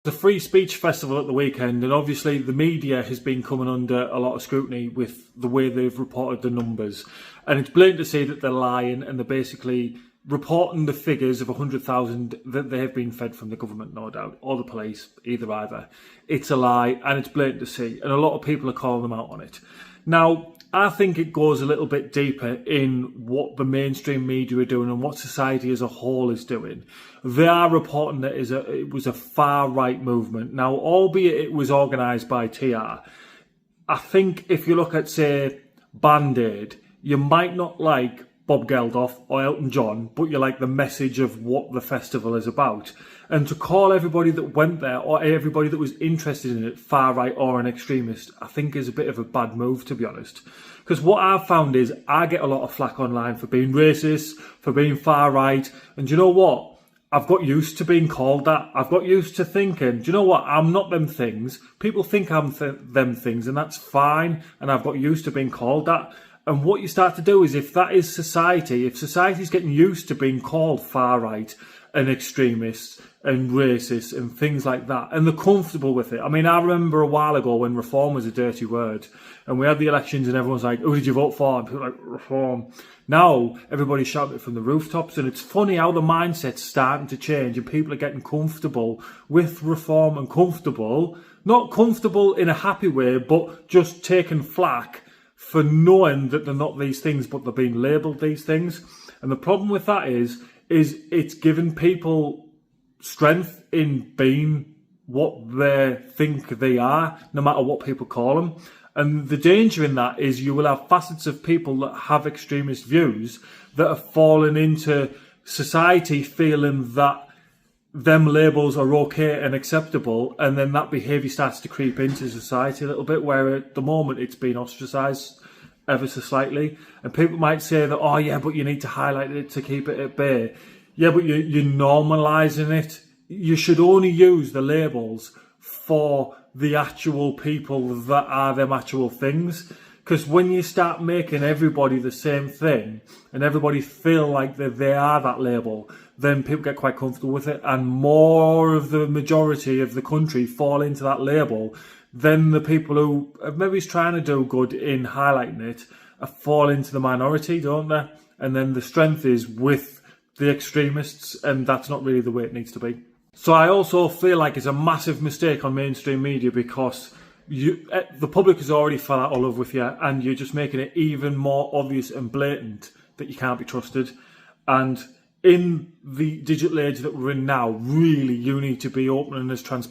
The Free Speech Festival at the weekend, and obviously the media has been coming under a lot of scrutiny with the way they've reported the numbers. And it's blatant to see that they're lying and they're basically reporting the figures of 100,000 that they have been fed from the government, no doubt, or the police, either. It's a lie and it's blatant to see. And a lot of people are calling them out on it. Now, I think it goes a little bit deeper in what the mainstream media are doing and what society as a whole is doing. They are reporting that it was a far-right movement. Now, albeit it was organised by TR, I think if you look at, say, Band-Aid, you might not like Bob Geldof or Elton John, but you like the message of what the festival is about. And to call everybody that went there or everybody that was interested in it far-right or an extremist, I think is a bit of a bad move, to be honest. Because what I've found is I get a lot of flack online for being racist, for being far-right, and do you know what? I've got used to being called that. I've got used to thinking, do you know what? I'm not them things. People think I'm them things, and that's fine, and I've got used to being called that. And what you start to do is, if that is society, if society's getting used to being called far-right and extremists and racist and things like that, and they're comfortable with it. I mean, I remember a while ago when reform was a dirty word, and we had the elections and everyone's like, who did you vote for? And people were like, reform. Now, everybody's shouting it from the rooftops, and it's funny how the mindset's starting to change and people are getting comfortable with reform and not comfortable in a happy way, but just taking flack for knowing that they're not these things, but they're being labelled these things. And the problem with that is it's giving people strength in being what they think they are, no matter what people call them. And the danger in that is you will have facets of people that have extremist views that are falling into society feeling that them labels are okay and acceptable, and then that behaviour starts to creep into society a little bit, where at the moment it's been ostracised ever so slightly. And people might say that, oh yeah, but you need to highlight it to keep it at bay. Yeah, but you're normalising it. You should only use the labels for the actual people that are them actual things. Because when you start making everybody the same thing and everybody feel like that they are that label, then people get quite comfortable with it, and more of the majority of the country fall into that label than the people who are maybe trying to do good in highlighting it fall into the minority, don't they? And then the strength is with the extremists, and that's not really the way it needs to be. So I also feel like it's a massive mistake on mainstream media, because the public has already fell out of love with you, and you're just making it even more obvious and blatant that you can't be trusted. And in the digital age that we're in now, really, you need to be open and as transparent